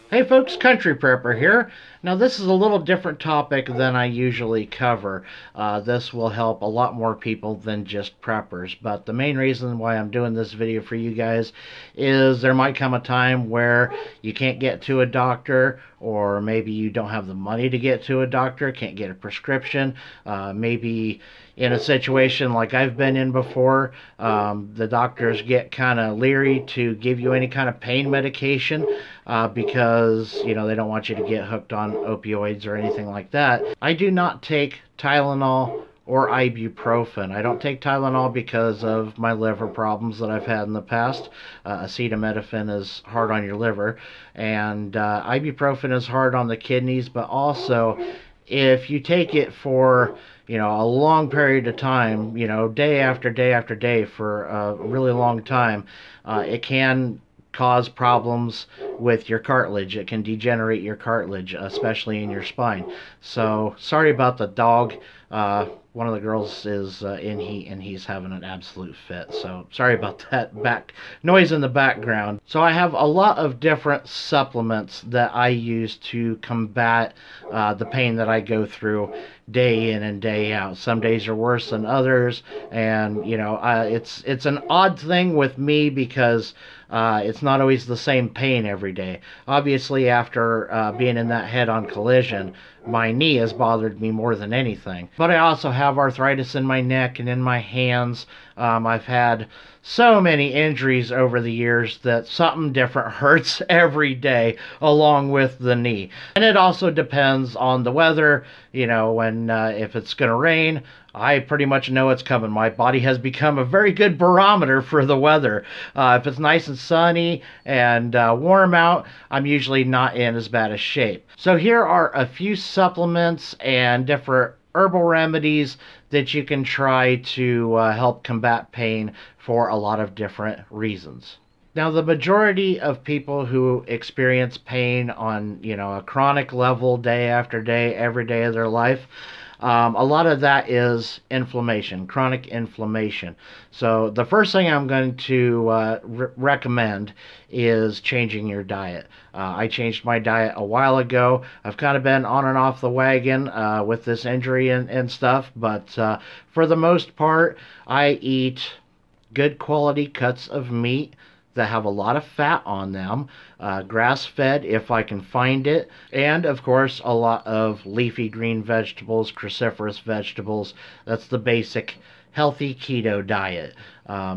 Hey folks, Country Prepper here. Now this is a little different topic than I usually cover. This will help a lot more people than just preppers, but the main reason why I'm doing this video for you guys is there might come a time where you can't get to a doctor, or maybe you don't have the money to get to a doctor, can't get a prescription, maybe in a situation like I've been in before, the doctors get kind of leery to give you any kind of pain medication because they don't want you to get hooked on opioids or anything like that. I do not take Tylenol or ibuprofen. I don't take Tylenol because of my liver problems that I've had in the past. Acetaminophen is hard on your liver, and ibuprofen is hard on the kidneys, but also if you take it for a long period of time, day after day after day for a really long time, it can cause problems with your cartilage. It can degenerate your cartilage, especially in your spine. So sorry about the dog. One of the girls is in heat and he's having an absolute fit. So sorry about that back noise in the background. So I have a lot of different supplements that I use to combat the pain that I go through day in and day out. Some days are worse than others, and it's an odd thing with me because it's not always the same pain every day. Obviously, after being in that head-on collision, my knee has bothered me more than anything. But I also have arthritis in my neck and in my hands. I've had so many injuries over the years that something different hurts every day along with the knee. And it also depends on the weather. If it's going to rain, I pretty much know it's coming. My body has become a very good barometer for the weather. If it's nice and sunny and warm out, I'm usually not in as bad a shape. So here are a few supplements and different herbal remedies that you can try to help combat pain for a lot of different reasons. Now, the majority of people who experience pain on, a chronic level day after day, every day of their life, a lot of that is inflammation, chronic inflammation. So the first thing I'm going to recommend is changing your diet. I changed my diet a while ago. I've kind of been on and off the wagon with this injury and stuff, but for the most part, I eat good quality cuts of meat that have a lot of fat on them, grass-fed if I can find it, and of course a lot of leafy green vegetables, cruciferous vegetables. That's the basic healthy keto diet.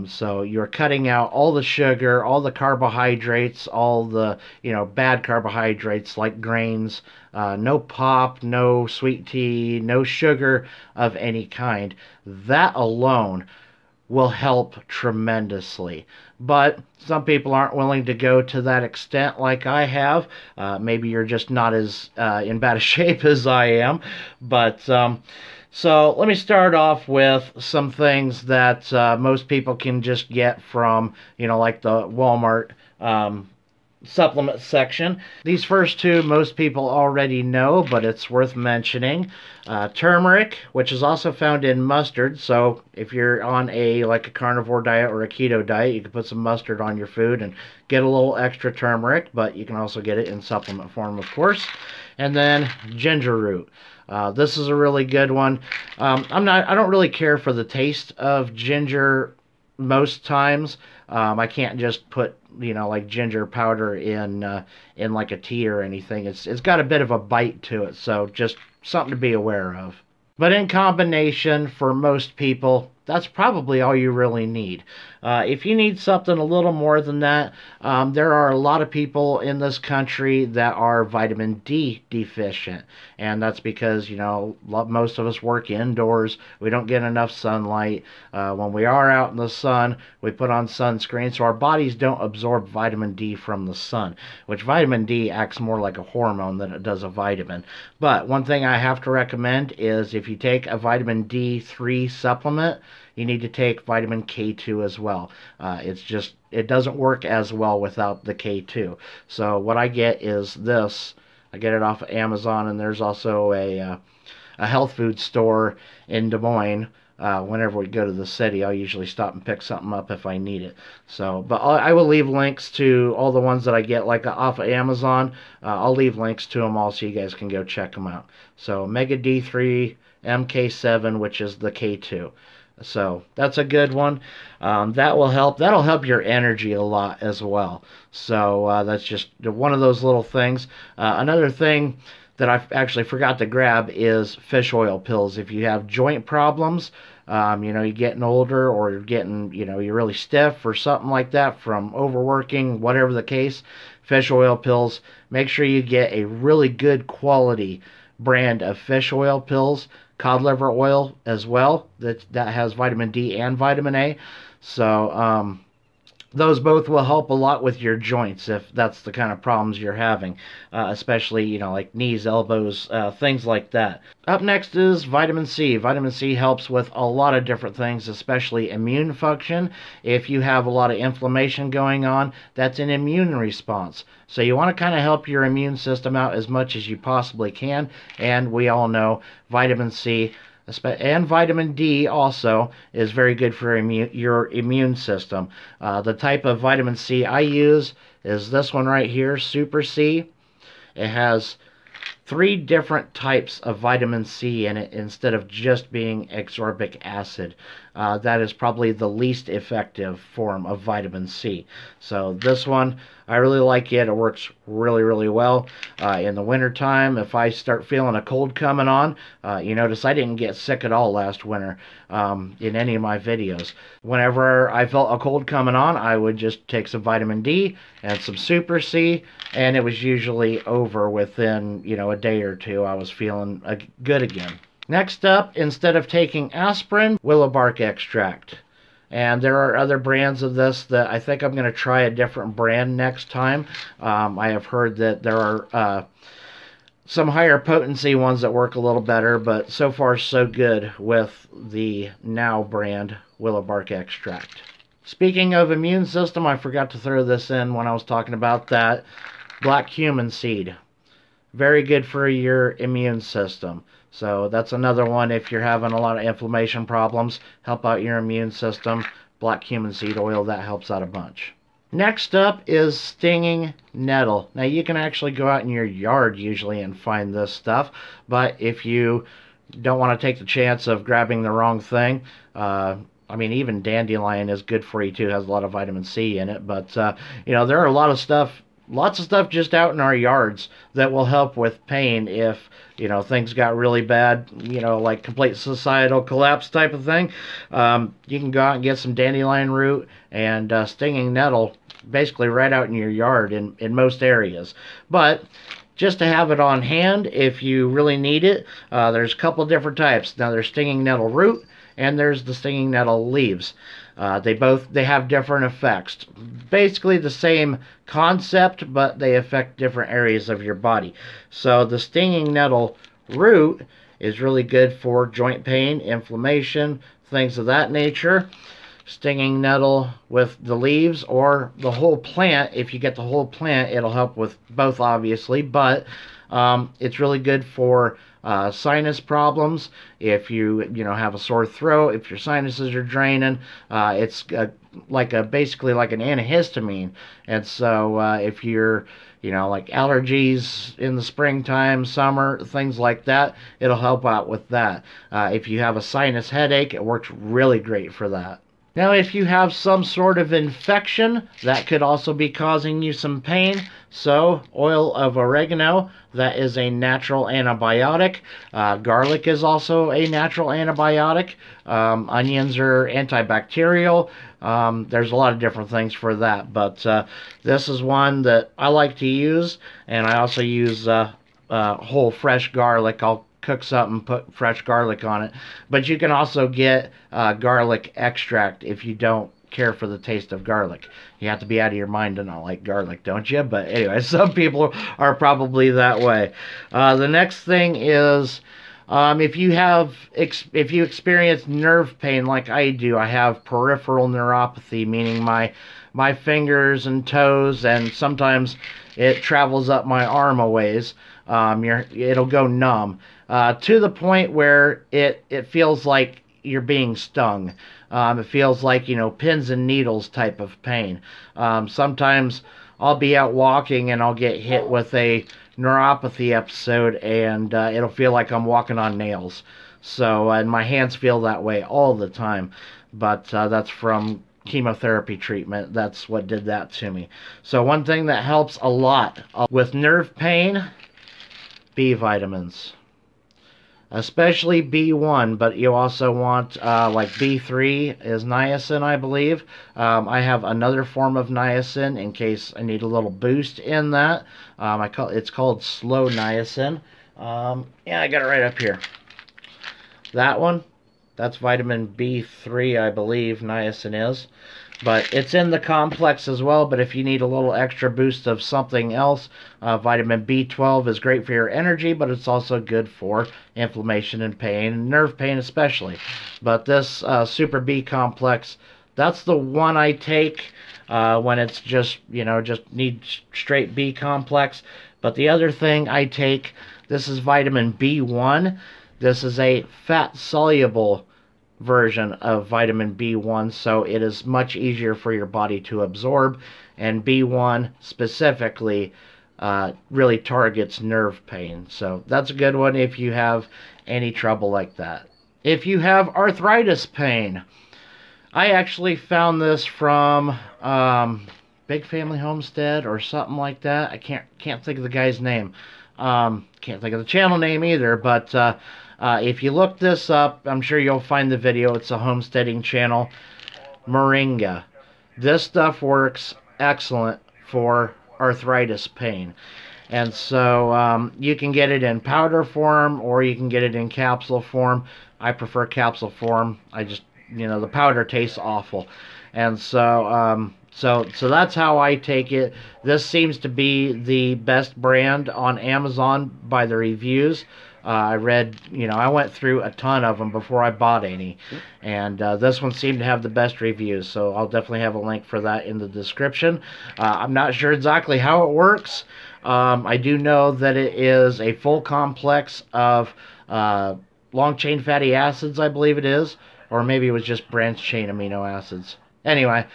So you're cutting out all the sugar, all the carbohydrates, all the bad carbohydrates like grains, no pop, no sweet tea, no sugar of any kind. That alone will help tremendously. But some people aren't willing to go to that extent like I have. Maybe you're just not as in bad a shape as I am. But so let me start off with some things that most people can just get from, like the Walmart supplement section. These first two most people already know, but it's worth mentioning. Turmeric, which is also found in mustard. So if you're on a carnivore diet or a keto diet, you can put some mustard on your food and get a little extra turmeric, but you can also get it in supplement form, of course. And then ginger root. This is a really good one. I don't really care for the taste of ginger most times. I can't just put ginger powder in like a tea or anything. It's got a bit of a bite to it, so just something to be aware of. But in combination, for most people, that's probably all you really need. If you need something a little more than that, there are a lot of people in this country that are vitamin D deficient. And that's because, most of us work indoors. We don't get enough sunlight. When we are out in the sun, we put on sunscreen, so our bodies don't absorb vitamin D from the sun, which vitamin D acts more like a hormone than it does a vitamin. But one thing I have to recommend is if you take a vitamin D3 supplement, you need to take vitamin K2 as well. It doesn't work as well without the K2. So what I get is this. I get it off of Amazon, and there's also a health food store in Des Moines whenever we go to the city, I'll usually stop and pick something up if I need it. So, but I will leave links to all the ones that I get, like off of Amazon. I'll leave links to them all so you guys can go check them out. So, Omega D3 MK7, which is the K2. So that's a good one. That will help. That'll help your energy a lot as well. So that's just one of those little things. Another thing that I actually forgot to grab is fish oil pills. If you have joint problems, you're getting older, or you're getting, you're really stiff or something like that from overworking, whatever the case, fish oil pills. Make sure you get a really good quality brand of fish oil pills. Cod liver oil as well, that has vitamin D and vitamin A. So those both will help a lot with your joints if that's the kind of problems you're having, especially like knees, elbows, things like that. Up next is vitamin C. Vitamin C helps with a lot of different things, especially immune function. If you have a lot of inflammation going on, that's an immune response. So you want to kind of help your immune system out as much as you possibly can. And we all know vitamin C and vitamin D also is very good for your immune system. The type of vitamin C I use is this one right here, Super C. It has 3 different types of vitamin C in it instead of just being ascorbic acid. That is probably the least effective form of vitamin C. So this one, I really like it. It works really, really well. In the wintertime, if I start feeling a cold coming on, you notice I didn't get sick at all last winter in any of my videos. Whenever I felt a cold coming on, I would just take some vitamin D and some Super C, and it was usually over within, a day or two. I was feeling good again. Next up, instead of taking aspirin, Willow Bark extract. And there are other brands of this that I think I'm going to try a different brand next time. I have heard that there are some higher potency ones that work a little better, but so far so good with the Now brand Willow Bark extract. Speaking of immune system, I forgot to throw this in when I was talking about that. Black cumin seed. Very good for your immune system. So that's another one if you're having a lot of inflammation problems, help out your immune system. Black cumin seed oil, that helps out a bunch. Next up is stinging nettle. Now you can actually go out in your yard usually and find this stuff, but if you don't want to take the chance of grabbing the wrong thing, even dandelion is good for you too, has a lot of vitamin C in it, but there are a lot of stuff, lots of stuff just out in our yards that will help with pain if, things got really bad, like complete societal collapse type of thing. You can go out and get some dandelion root and stinging nettle basically right out in your yard in most areas. But just to have it on hand if you really need it, there's a couple different types. Now there's stinging nettle root and there's the stinging nettle leaves. They have different effects. Basically the same concept, but they affect different areas of your body. So the stinging nettle root is really good for joint pain, inflammation, things of that nature. Stinging nettle with the leaves or the whole plant, if you get the whole plant, it'll help with both obviously, but it's really good for sinus problems. If you have a sore throat, if your sinuses are draining, it's basically like an antihistamine. And so if you're like allergies in the springtime, summer, things like that, it'll help out with that. If you have a sinus headache, it works really great for that. Now, if you have some sort of infection, that could also be causing you some pain. So, oil of oregano, that is a natural antibiotic. Garlic is also a natural antibiotic. Onions are antibacterial. There's a lot of different things for that, but this is one that I like to use, and I also use whole fresh garlic. I'll cook something, put fresh garlic on it. But you can also get garlic extract if you don't care for the taste of garlic. You have to be out of your mind to not like garlic, don't you? But anyway, some people are probably that way. The next thing is if you experience nerve pain like I do, I have peripheral neuropathy, meaning my fingers and toes, and sometimes it travels up my arm a ways. It'll go numb to the point where it feels like you're being stung. It feels like, you know, pins and needles type of pain. Sometimes I'll be out walking and I'll get hit with a neuropathy episode, and it'll feel like I'm walking on nails. So, and my hands feel that way all the time. But that's from chemotherapy treatment. That's what did that to me. So one thing that helps a lot with nerve pain, B vitamins. Especially B1, but you also want, like B3 is niacin, I believe. I have another form of niacin in case I need a little boost in that. It's called slow niacin. Yeah, I got it right up here. That one, that's vitamin B3, I believe niacin is. But it's in the complex as well, but if you need a little extra boost of something else, vitamin B12 is great for your energy, but it's also good for inflammation and pain, and nerve pain especially. But this Super B complex, that's the one I take when it's just, you know, just need straight B complex. But the other thing I take, this is vitamin B1. This is a fat-soluble version of vitamin B1, so it is much easier for your body to absorb, and B1 specifically really targets nerve pain. So that's a good one if you have any trouble like that. If you have arthritis pain, I actually found this from Big Family Homestead or something like that. I can't think of the guy's name. Can't think of the channel name either, but if you look this up, I'm sure you'll find the video. It's a homesteading channel. Moringa. This stuff works excellent for arthritis pain. And so you can get it in powder form or you can get it in capsule form. I prefer capsule form. I just, you know, the powder tastes awful. And so so that's how I take it. This seems to be the best brand on Amazon by the reviews. I read, you know, I went through a ton of them before I bought any, and this one seemed to have the best reviews, so I'll definitely have a link for that in the description. I'm not sure exactly how it works. I do know that it is a full complex of long-chain fatty acids, I believe it is, or maybe it was just branched-chain amino acids. Anyway,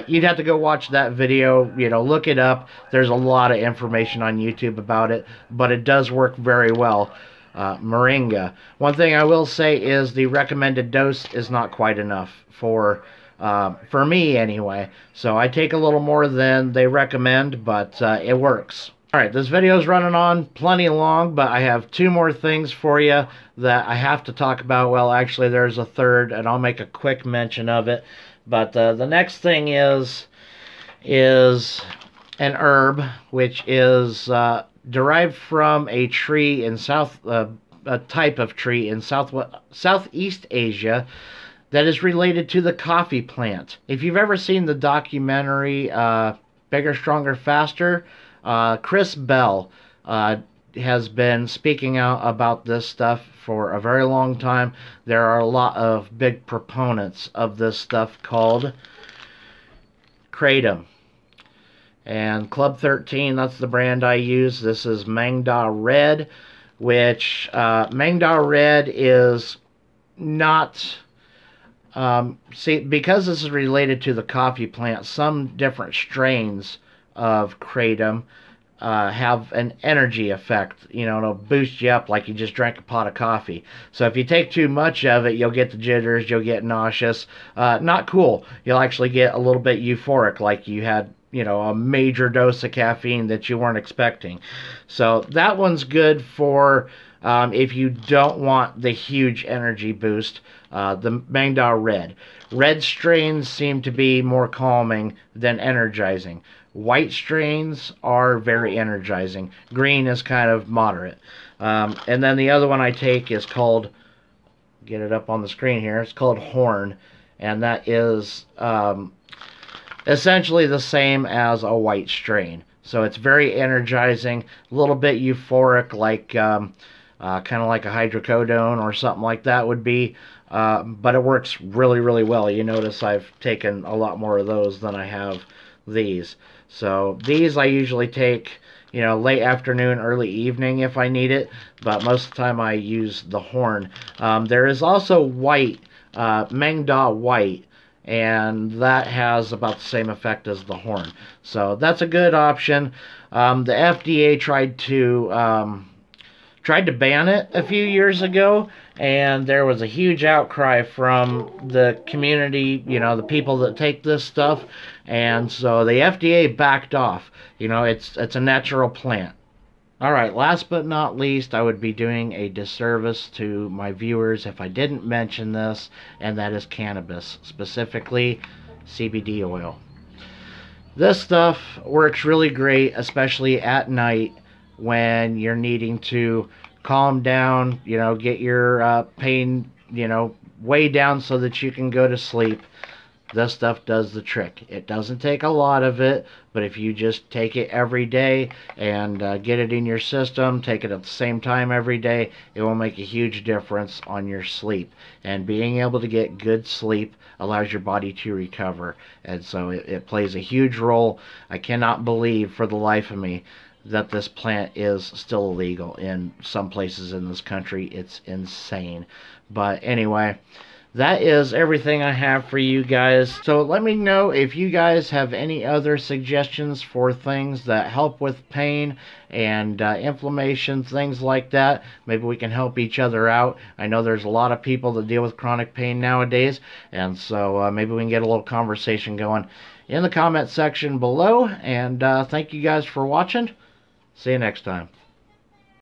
you'd have to go watch that video, you know, look it up. There's a lot of information on YouTube about it, but it does work very well. Moringa. One thing I will say is the recommended dose is not quite enough for me anyway. So I take a little more than they recommend, but it works. Alright, this video is running on plenty long, but I have two more things for you that I have to talk about. Well, actually there's a third, and I'll make a quick mention of it. But the next thing is an herb, which is derived from a tree in a type of tree in Southeast Asia that is related to the coffee plant. If you've ever seen the documentary Bigger, Stronger, Faster, Chris Bell has been speaking out about this stuff for a very long time. There are a lot of big proponents of this stuff called Kratom. And Club 13, that's the brand I use. This is Mangda Red, which Mangda Red is not... see, because this is related to the coffee plant, some different strains of Kratom have an energy effect. You know, it'll boost you up like you just drank a pot of coffee. So if you take too much of it, you'll get the jitters, you'll get nauseous. Not cool. You'll actually get a little bit euphoric, like you had, you know, a major dose of caffeine that you weren't expecting. So that one's good for if you don't want the huge energy boost. The Mangda Red. Red strains seem to be more calming than energizing. White strains are very energizing. Green is kind of moderate. And then the other one I take is called, get it up on the screen here, it's called Horn. And that is essentially the same as a white strain. So it's very energizing, a little bit euphoric, like kind of like a hydrocodone or something like that would be. But it works really, really well. You notice I've taken a lot more of those than I have these. So these I usually take, you know, late afternoon, early evening if I need it. But most of the time I use the Horn. There is also white Mengda White, and that has about the same effect as the horn. So that's a good option. The FDA tried to ban it a few years ago, and there was a huge outcry from the community, the people that take this stuff, and so the FDA backed off. It's a natural plant. Alright, last but not least, I would be doing a disservice to my viewers if I didn't mention this, and that is cannabis, specifically CBD oil. This stuff works really great, especially at night when you're needing to calm down, get your pain, way down so that you can go to sleep. This stuff does the trick. It doesn't take a lot of it, but if you just take it every day and get it in your system, take it at the same time every day, it will make a huge difference on your sleep. And being able to get good sleep allows your body to recover. And so it plays a huge role. I cannot believe for the life of me that this plant is still illegal in some places in this country. It's insane. But anyway, that is everything I have for you guys. So let me know if you guys have any other suggestions for things that help with pain and inflammation, things like that. Maybe we can help each other out. I know there's a lot of people that deal with chronic pain nowadays, and so maybe we can get a little conversation going in the comment section below. And thank you guys for watching. See you next time.